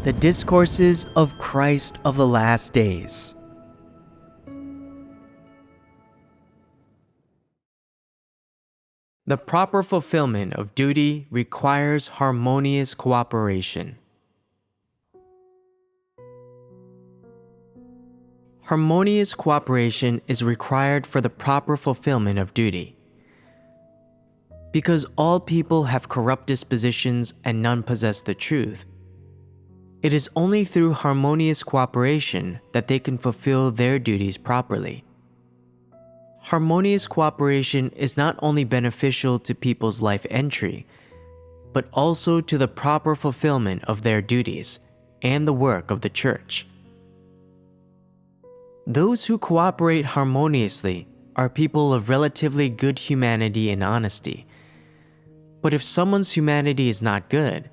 The Discourses of Christ of the Last Days. The proper fulfillment of duty requires harmonious cooperation. Harmonious cooperation is required for the proper fulfillment of duty. Because all people have corrupt dispositions and none possess the truth, it is only through harmonious cooperation that they can fulfill their duties properly. Harmonious cooperation is not only beneficial to people's life entry, but also to the proper fulfillment of their duties and the work of the church. Those who cooperate harmoniously are people of relatively good humanity and honesty. But if someone's humanity is not good,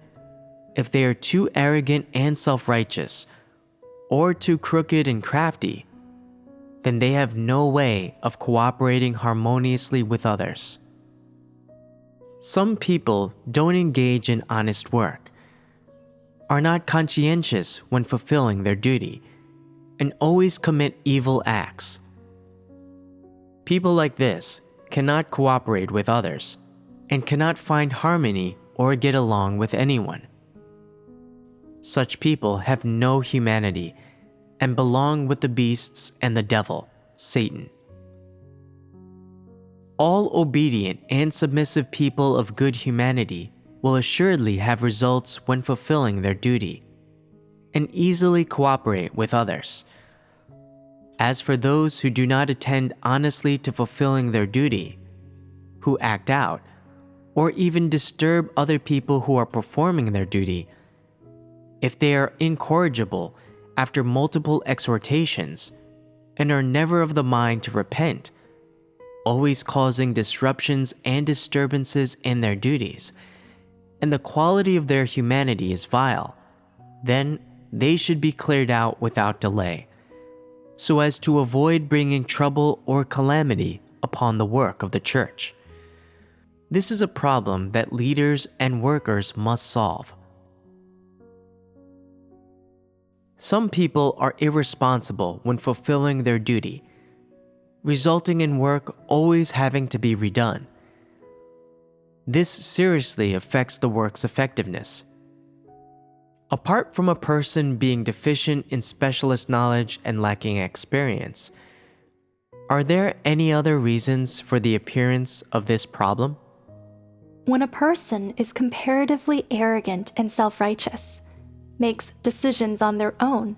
if they are too arrogant and self-righteous, or too crooked and crafty, then they have no way of cooperating harmoniously with others. Some people don't engage in honest work, are not conscientious when fulfilling their duty, and always commit evil acts. People like this cannot cooperate with others, and cannot find harmony or get along with anyone. Such people have no humanity and belong with the beasts and the devil, Satan. All obedient and submissive people of good humanity will assuredly have results when fulfilling their duty, and easily cooperate with others. As for those who do not attend honestly to fulfilling their duty, who act out, or even disturb other people who are performing their duty, if they are incorrigible after multiple exhortations and are never of the mind to repent, always causing disruptions and disturbances in their duties, and the quality of their humanity is vile, then they should be cleared out without delay, so as to avoid bringing trouble or calamity upon the work of the church. This is a problem that leaders and workers must solve. Some people are irresponsible when fulfilling their duty, resulting in work always having to be redone. This seriously affects the work's effectiveness. Apart from a person being deficient in specialist knowledge and lacking experience, are there any other reasons for the appearance of this problem? When a person is comparatively arrogant and self-righteous, makes decisions on their own,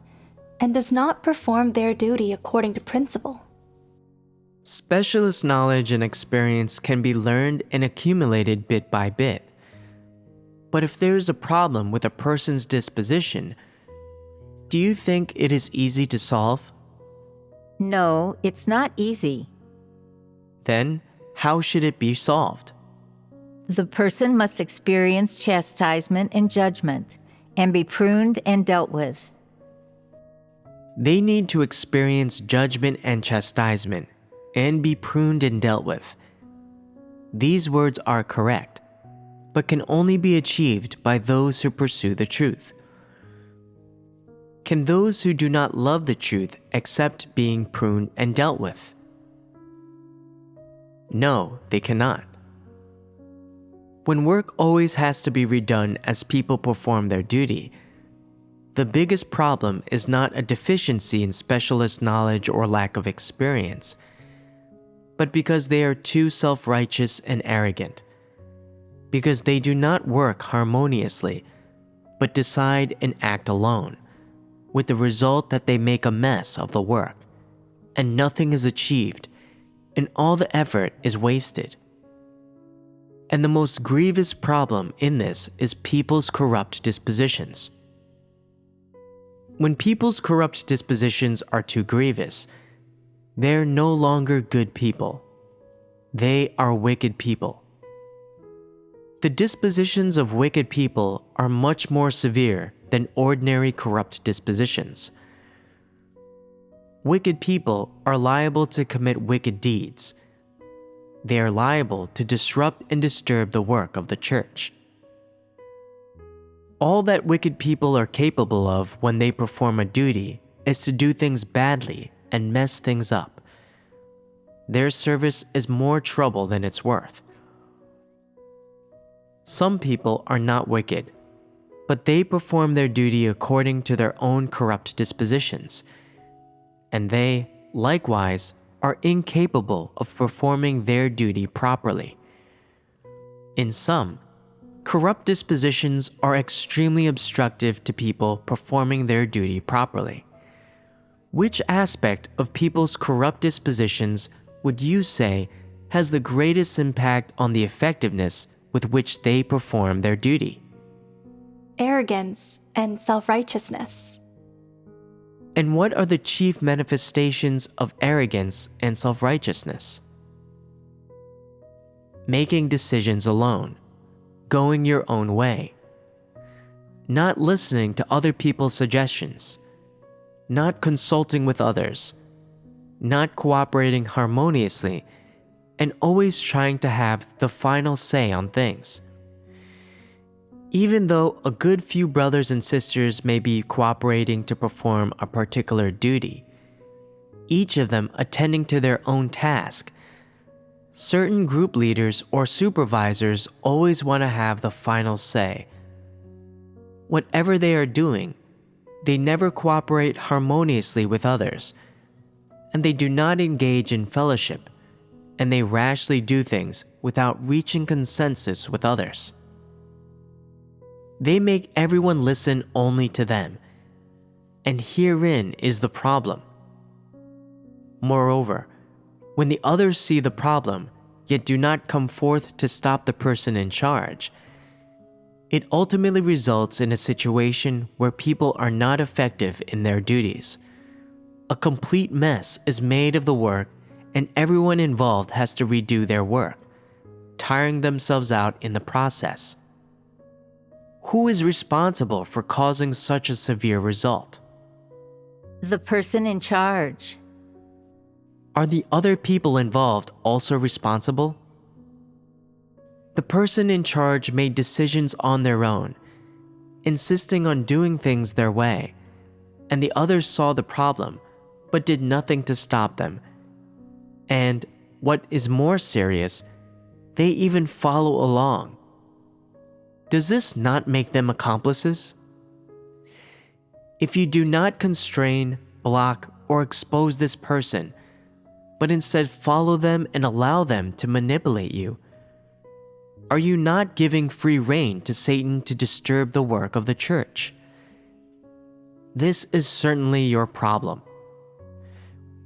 and does not perform their duty according to principle. Specialist knowledge and experience can be learned and accumulated bit by bit. But if there is a problem with a person's disposition, do you think it is easy to solve? No, it's not easy. Then, how should it be solved? The person must experience chastisement and judgment, and be pruned and dealt with. They need to experience judgment and chastisement, and be pruned and dealt with. These words are correct, but can only be achieved by those who pursue the truth. Can those who do not love the truth accept being pruned and dealt with? No, they cannot. When work always has to be redone as people perform their duty, the biggest problem is not a deficiency in specialist knowledge or lack of experience, but because they are too self-righteous and arrogant, because they do not work harmoniously, but decide and act alone, with the result that they make a mess of the work, and nothing is achieved, and all the effort is wasted. And the most grievous problem in this is people's corrupt dispositions. When people's corrupt dispositions are too grievous, they're no longer good people. They are wicked people. The dispositions of wicked people are much more severe than ordinary corrupt dispositions. Wicked people are liable to commit wicked deeds. They are liable to disrupt and disturb the work of the church. All that wicked people are capable of when they perform a duty is to do things badly and mess things up. Their service is more trouble than it's worth. Some people are not wicked, but they perform their duty according to their own corrupt dispositions, and they, likewise, are incapable of performing their duty properly. In sum, corrupt dispositions are extremely obstructive to people performing their duty properly. Which aspect of people's corrupt dispositions would you say has the greatest impact on the effectiveness with which they perform their duty? Arrogance and self-righteousness. And what are the chief manifestations of arrogance and self-righteousness? Making decisions alone, going your own way, not listening to other people's suggestions, not consulting with others, not cooperating harmoniously, and always trying to have the final say on things. Even though a good few brothers and sisters may be cooperating to perform a particular duty, each of them attending to their own task, certain group leaders or supervisors always want to have the final say. Whatever they are doing, they never cooperate harmoniously with others, and they do not engage in fellowship, and they rashly do things without reaching consensus with others. They make everyone listen only to them, and herein is the problem. Moreover, when the others see the problem, yet do not come forth to stop the person in charge, it ultimately results in a situation where people are not effective in their duties. A complete mess is made of the work, and everyone involved has to redo their work, tiring themselves out in the process. Who is responsible for causing such a severe result? The person in charge. Are the other people involved also responsible? The person in charge made decisions on their own, insisting on doing things their way, and the others saw the problem, but did nothing to stop them. And, what is more serious, they even follow along. Does this not make them accomplices? If you do not constrain, block, or expose this person, but instead follow them and allow them to manipulate you, are you not giving free rein to Satan to disturb the work of the church? This is certainly your problem.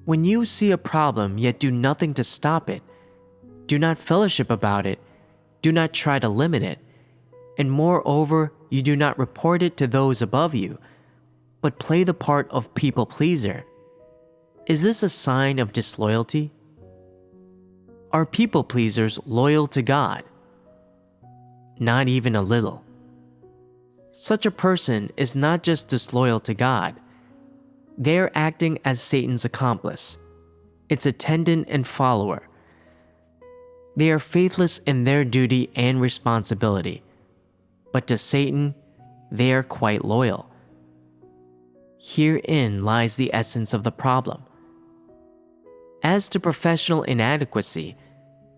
When you see a problem yet do nothing to stop it, do not fellowship about it, do not try to limit it, and moreover, you do not report it to those above you, but play the part of people pleaser, is this a sign of disloyalty? Are people pleasers loyal to God? Not even a little. Such a person is not just disloyal to God. They are acting as Satan's accomplice, its attendant and follower. They are faithless in their duty and responsibility, but to Satan, they are quite loyal. Herein lies the essence of the problem. As to professional inadequacy,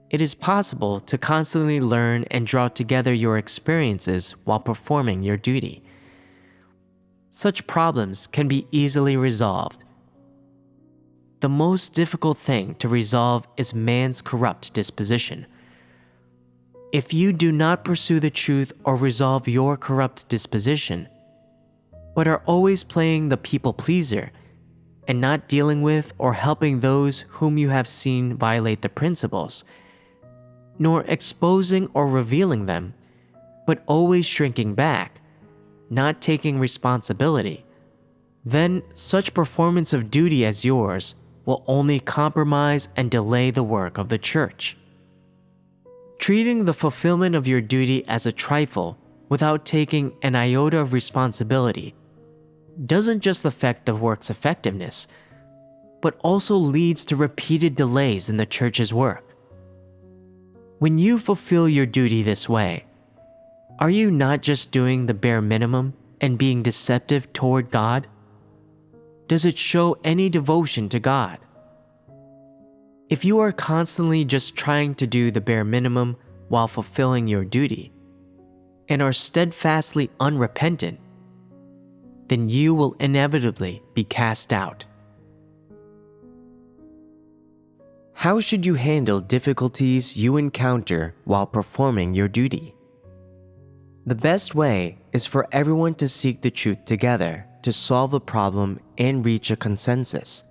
it is possible to constantly learn and draw together your experiences while performing your duty. Such problems can be easily resolved. The most difficult thing to resolve is man's corrupt disposition. If you do not pursue the truth or resolve your corrupt disposition, but are always playing the people pleaser and not dealing with or helping those whom you have seen violate the principles, nor exposing or revealing them, but always shrinking back, not taking responsibility, then such performance of duty as yours will only compromise and delay the work of the church. Treating the fulfillment of your duty as a trifle without taking an iota of responsibility doesn't just affect the work's effectiveness, but also leads to repeated delays in the church's work. When you fulfill your duty this way, Are you not just doing the bare minimum and being deceptive toward God? Does it show any devotion to God? If you are constantly just trying to do the bare minimum while fulfilling your duty, and are steadfastly unrepentant, then you will inevitably be cast out. How should you handle difficulties you encounter while performing your duty? The best way is for everyone to seek the truth together to solve a problem and reach a consensus.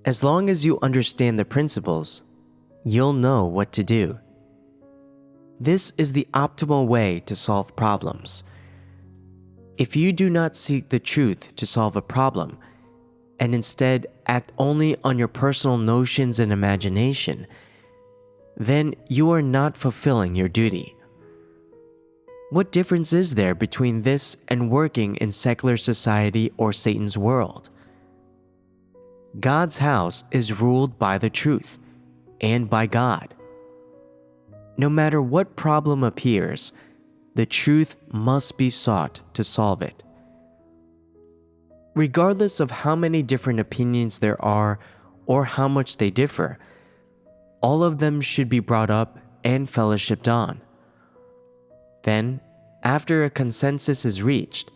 As long as you understand the principles, you'll know what to do. This is the optimal way to solve problems. If you do not seek the truth to solve a problem, and instead act only on your personal notions and imagination, then you are not fulfilling your duty. What difference is there between this and working in secular society or Satan's world? God's house is ruled by the truth and by God. No matter what problem appears, the truth must be sought to solve it. Regardless of how many different opinions there are or how much they differ, all of them should be brought up and fellowshipped on. Then, after a consensus is reached,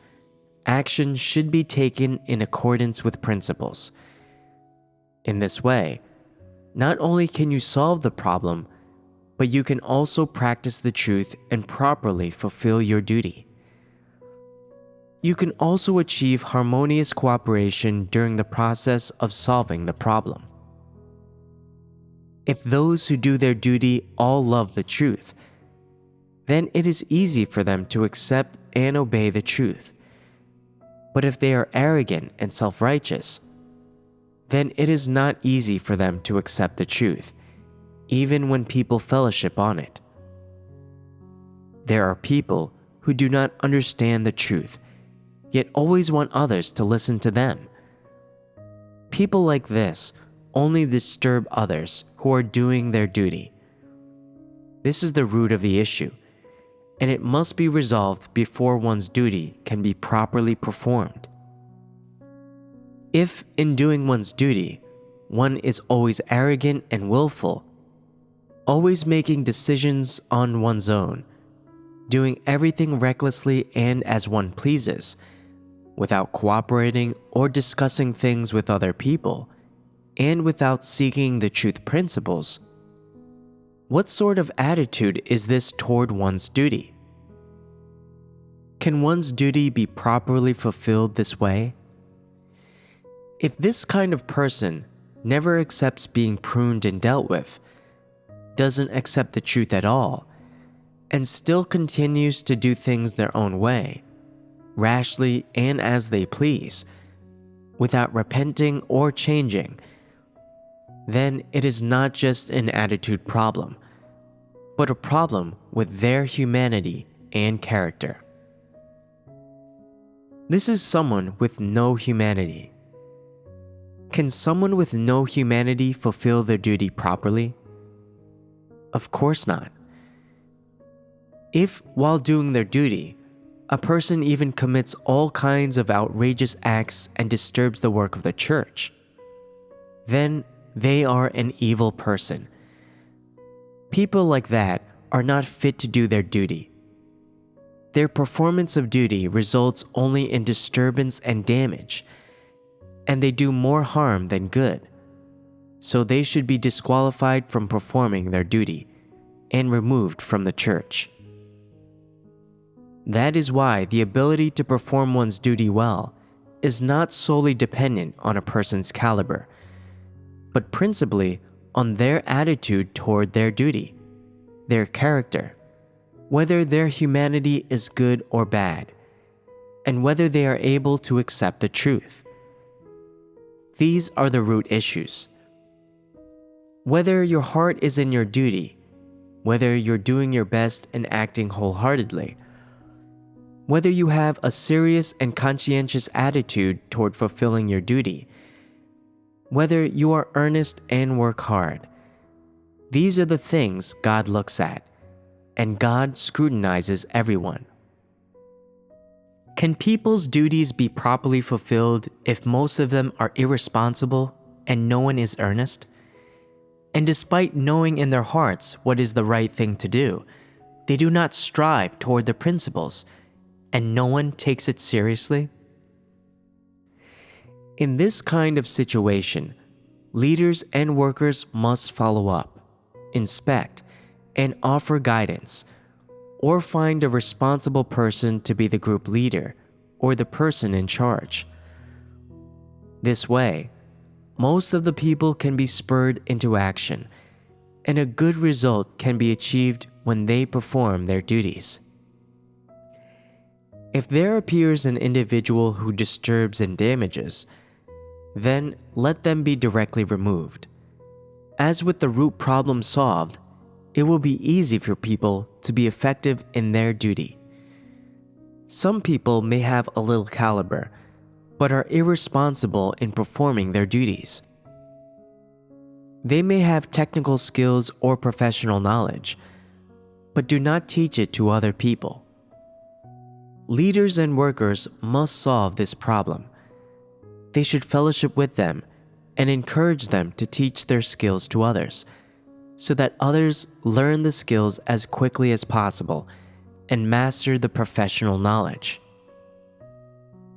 action should be taken in accordance with principles. In this way, not only can you solve the problem, but you can also practice the truth and properly fulfill your duty. You can also achieve harmonious cooperation during the process of solving the problem. If those who do their duty all love the truth, then it is easy for them to accept and obey the truth. But if they are arrogant and self-righteous, then it is not easy for them to accept the truth, even when people fellowship on it. There are people who do not understand the truth, yet always want others to listen to them. People like this only disturb others who are doing their duty. This is the root of the issue, and it must be resolved before one's duty can be properly performed. If, in doing one's duty, one is always arrogant and willful, always making decisions on one's own, doing everything recklessly and as one pleases, without cooperating or discussing things with other people, and without seeking the truth principles, what sort of attitude is this toward one's duty? Can one's duty be properly fulfilled this way? If this kind of person never accepts being pruned and dealt with, doesn't accept the truth at all, and still continues to do things their own way, rashly and as they please, without repenting or changing, then it is not just an attitude problem, but a problem with their humanity and character. This is someone with no humanity. Can someone with no humanity fulfill their duty properly? Of course not. If, while doing their duty, a person even commits all kinds of outrageous acts and disturbs the work of the church, then they are an evil person. People like that are not fit to do their duty. Their performance of duty results only in disturbance and damage, and they do more harm than good. So they should be disqualified from performing their duty and removed from the church. That is why the ability to perform one's duty well is not solely dependent on a person's caliber, but principally on their attitude toward their duty, their character, whether their humanity is good or bad, and whether they are able to accept the truth. These are the root issues. Whether your heart is in your duty, whether you're doing your best and acting wholeheartedly, whether you have a serious and conscientious attitude toward fulfilling your duty, whether you are earnest and work hard, these are the things God looks at, and God scrutinizes everyone. Can people's duties be properly fulfilled if most of them are irresponsible and no one is earnest? And despite knowing in their hearts what is the right thing to do, they do not strive toward the principles, and no one takes it seriously? In this kind of situation, leaders and workers must follow up, inspect, and offer guidance, or find a responsible person to be the group leader or the person in charge. This way, most of the people can be spurred into action, and a good result can be achieved when they perform their duties. If there appears an individual who disturbs and damages, then let them be directly removed. As with the root problem solved, it will be easy for people to be effective in their duty. Some people may have a little caliber, but are irresponsible in performing their duties. They may have technical skills or professional knowledge, but do not teach it to other people. Leaders and workers must solve this problem. They should fellowship with them and encourage them to teach their skills to others, so that others learn the skills as quickly as possible and master the professional knowledge.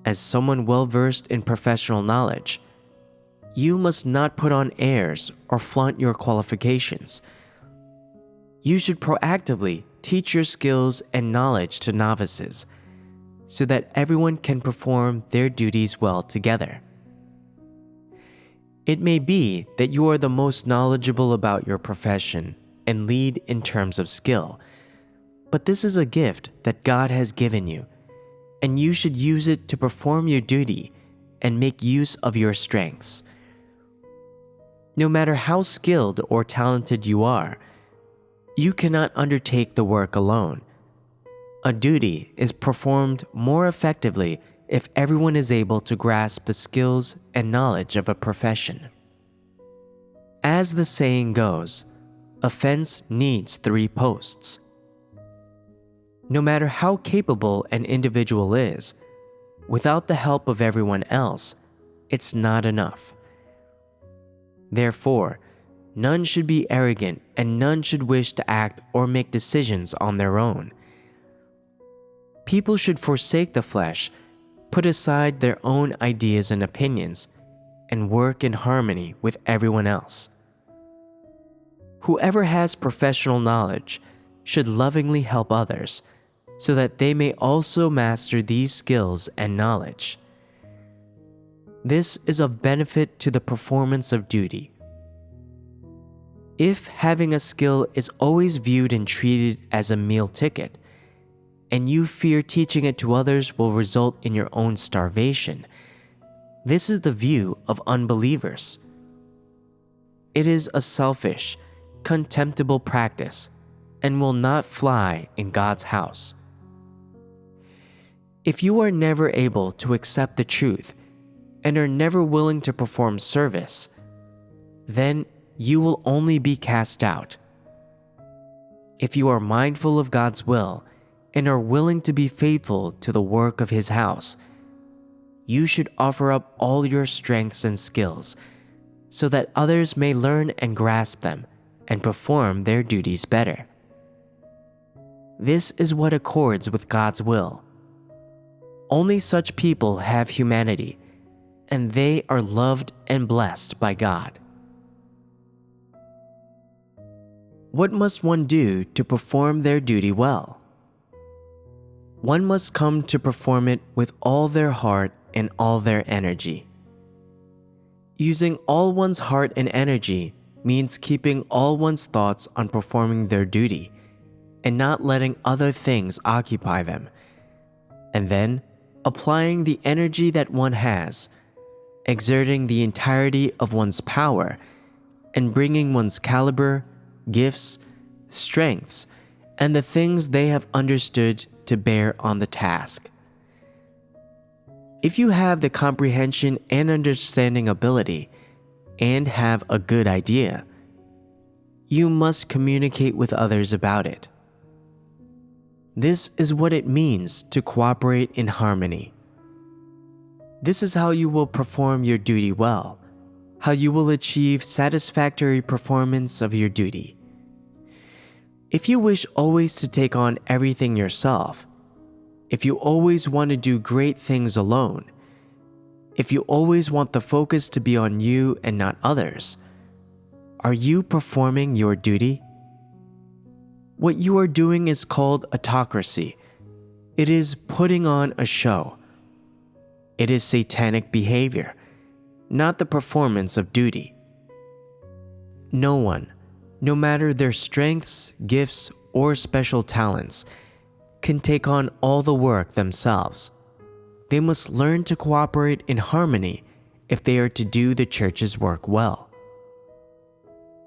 As someone well-versed in professional knowledge, you must not put on airs or flaunt your qualifications. You should proactively teach your skills and knowledge to novices, so that everyone can perform their duties well together. It may be that you are the most knowledgeable about your profession and lead in terms of skill, but this is a gift that God has given you, and you should use it to perform your duty and make use of your strengths. No matter how skilled or talented you are, you cannot undertake the work alone. A duty is performed more effectively if everyone is able to grasp the skills and knowledge of a profession. As the saying goes, a fence needs 3 posts. No matter how capable an individual is, without the help of everyone else, it's not enough. Therefore, none should be arrogant and none should wish to act or make decisions on their own. People should forsake the flesh, put aside their own ideas and opinions, and work in harmony with everyone else. Whoever has professional knowledge should lovingly help others, so that they may also master these skills and knowledge. This is of benefit to the performance of duty. If having a skill is always viewed and treated as a meal ticket, and you fear teaching it to others will result in your own starvation, this is the view of unbelievers. It is a selfish, contemptible practice and will not fly in God's house. If you are never able to accept the truth and are never willing to perform service, then you will only be cast out. If you are mindful of God's will and are willing to be faithful to the work of His house, you should offer up all your strengths and skills so that others may learn and grasp them and perform their duties better. This is what accords with God's will. Only such people have humanity, and they are loved and blessed by God. What must one do to perform their duty well? One must come to perform it with all their heart and all their energy. Using all one's heart and energy means keeping all one's thoughts on performing their duty and not letting other things occupy them, and then applying the energy that one has, exerting the entirety of one's power, and bringing one's caliber, gifts, strengths, and the things they have understood to bear on the task. If you have the comprehension and understanding ability and have a good idea, you must communicate with others about it. This is what it means to cooperate in harmony. This is how you will perform your duty well, how you will achieve satisfactory performance of your duty. If you wish always to take on everything yourself, if you always want to do great things alone, if you always want the focus to be on you and not others, are you performing your duty? What you are doing is called autocracy. It is putting on a show. It is satanic behavior, not the performance of duty. No one, no matter their strengths, gifts, or special talents, can take on all the work themselves. They must learn to cooperate in harmony if they are to do the church's work well.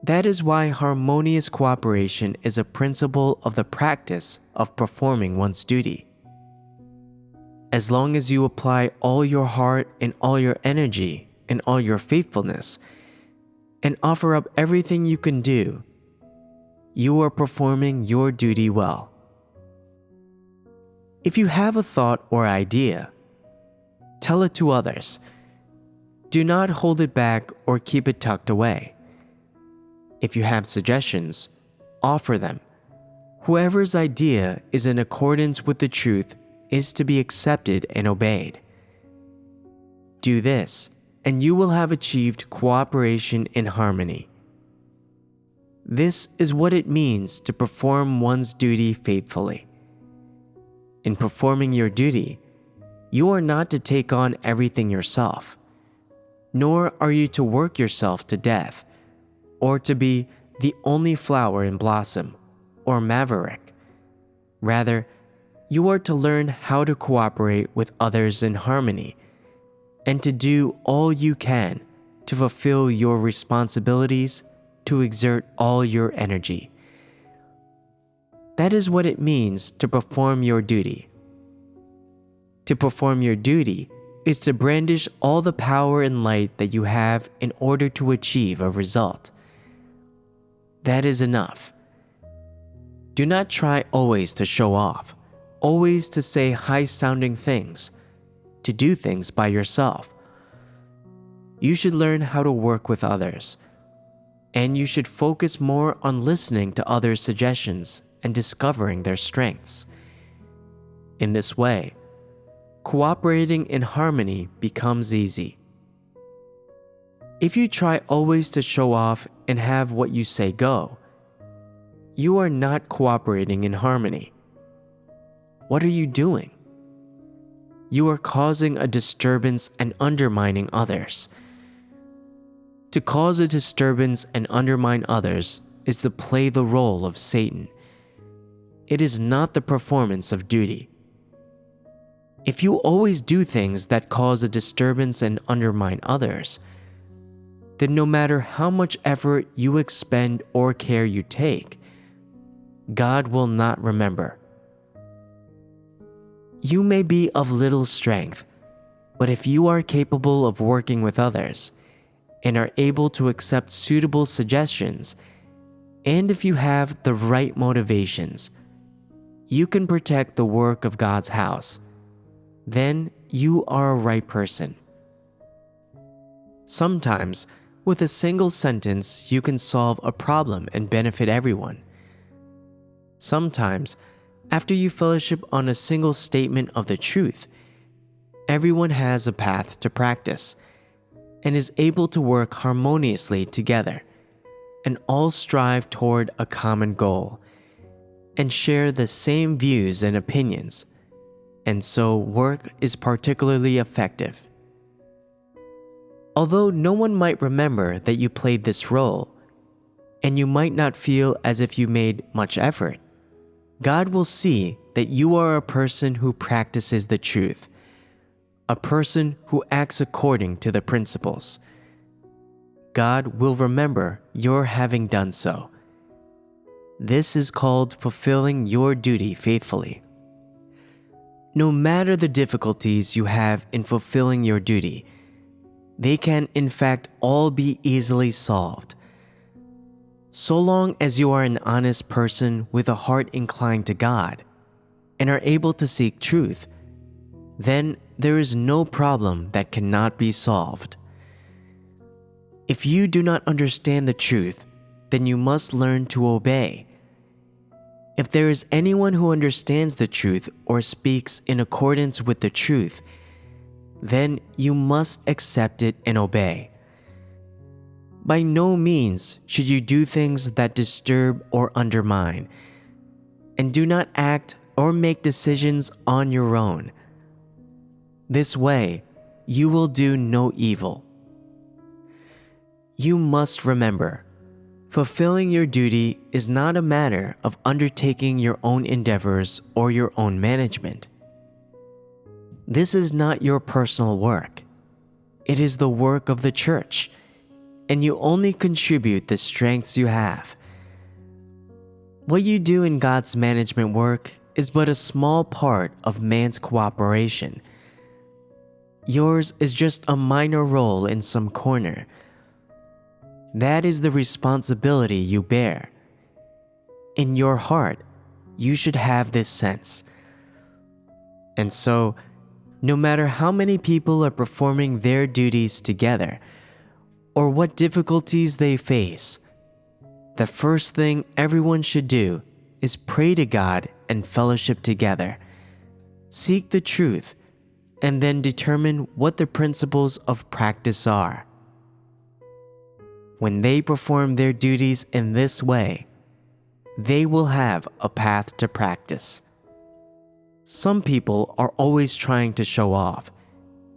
That is why harmonious cooperation is a principle of the practice of performing one's duty. As long as you apply all your heart and all your energy and all your faithfulness, and offer up everything you can do, you are performing your duty well. If you have a thought or idea, tell it to others. Do not hold it back or keep it tucked away. If you have suggestions, offer them. Whoever's idea is in accordance with the truth is to be accepted and obeyed. Do this, and you will have achieved cooperation in harmony. This is what it means to perform one's duty faithfully. In performing your duty, you are not to take on everything yourself, nor are you to work yourself to death, or to be the only flower in blossom, or maverick. Rather, you are to learn how to cooperate with others in harmony, and to do all you can to fulfill your responsibilities, to exert all your energy. That is what it means to perform your duty. To perform your duty is to brandish all the power and light that you have in order to achieve a result. That is enough. Do not try always to show off, always to say high-sounding things, to do things by yourself. You should learn how to work with others, and you should focus more on listening to others' suggestions and discovering their strengths. In this way, cooperating in harmony becomes easy. If you try always to show off and have what you say go, you are not cooperating in harmony. What are you doing? You are causing a disturbance and undermining others. To cause a disturbance and undermine others is to play the role of Satan. It is not the performance of duty. If you always do things that cause a disturbance and undermine others, then no matter how much effort you expend or care you take, God will not remember. You may be of little strength, but if you are capable of working with others and are able to accept suitable suggestions, and if you have the right motivations, you can protect the work of God's house. Then you are a right person. Sometimes, with a single sentence, you can solve a problem and benefit everyone. Sometimes, after you fellowship on a single statement of the truth, everyone has a path to practice and is able to work harmoniously together, and all strive toward a common goal and share the same views and opinions, and so work is particularly effective. Although no one might remember that you played this role, and you might not feel as if you made much effort, God will see that you are a person who practices the truth, a person who acts according to the principles. God will remember your having done so. This is called fulfilling your duty faithfully. No matter the difficulties you have in fulfilling your duty, they can in fact all be easily solved. So long as you are an honest person with a heart inclined to God, and are able to seek truth, then there is no problem that cannot be solved. If you do not understand the truth, then you must learn to obey. If there is anyone who understands the truth or speaks in accordance with the truth, then you must accept it and obey. By no means should you do things that disturb or undermine, and do not act or make decisions on your own. This way, you will do no evil. You must remember, fulfilling your duty is not a matter of undertaking your own endeavors or your own management. This is not your personal work. It is the work of the church, and you only contribute the strengths you have. What you do in God's management work is but a small part of man's cooperation. Yours is just a minor role in some corner. That is the responsibility you bear. In your heart, you should have this sense. And so, no matter how many people are performing their duties together, or what difficulties they face, the first thing everyone should do is pray to God and fellowship together, seek the truth, and then determine what the principles of practice are. When they perform their duties in this way, they will have a path to practice. Some people are always trying to show off,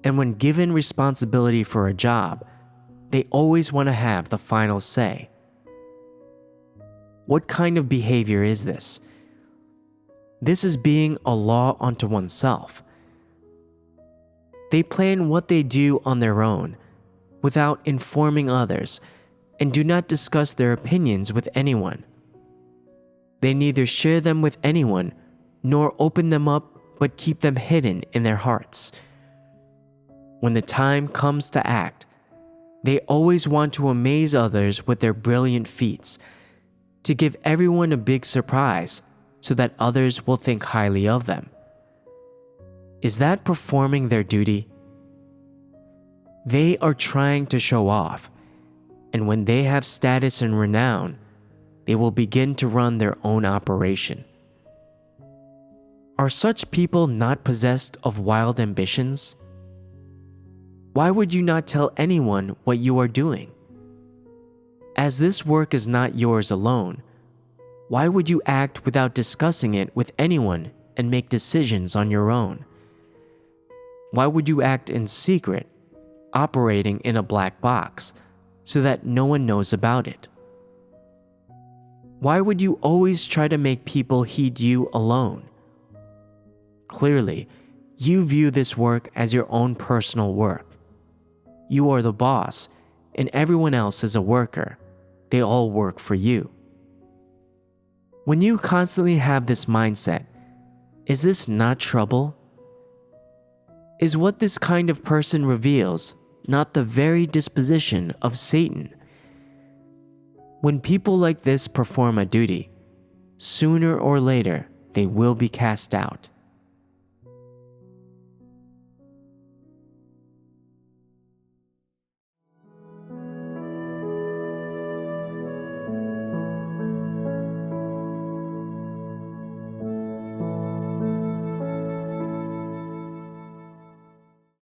and when given responsibility for a job, they always want to have the final say. What kind of behavior is this? This is being a law unto oneself. They plan what they do on their own, without informing others, and do not discuss their opinions with anyone. They neither share them with anyone, nor open them up, but keep them hidden in their hearts. When the time comes to act, they always want to amaze others with their brilliant feats, to give everyone a big surprise so that others will think highly of them. Is that performing their duty? They are trying to show off, and when they have status and renown, they will begin to run their own operation. Are such people not possessed of wild ambitions? Why would you not tell anyone what you are doing? As this work is not yours alone, why would you act without discussing it with anyone and make decisions on your own? Why would you act in secret, operating in a black box, so that no one knows about it? Why would you always try to make people heed you alone? Clearly, you view this work as your own personal work. You are the boss, and everyone else is a worker. They all work for you. When you constantly have this mindset, is this not trouble? Is what this kind of person reveals not the very disposition of Satan? When people like this perform a duty, sooner or later they will be cast out.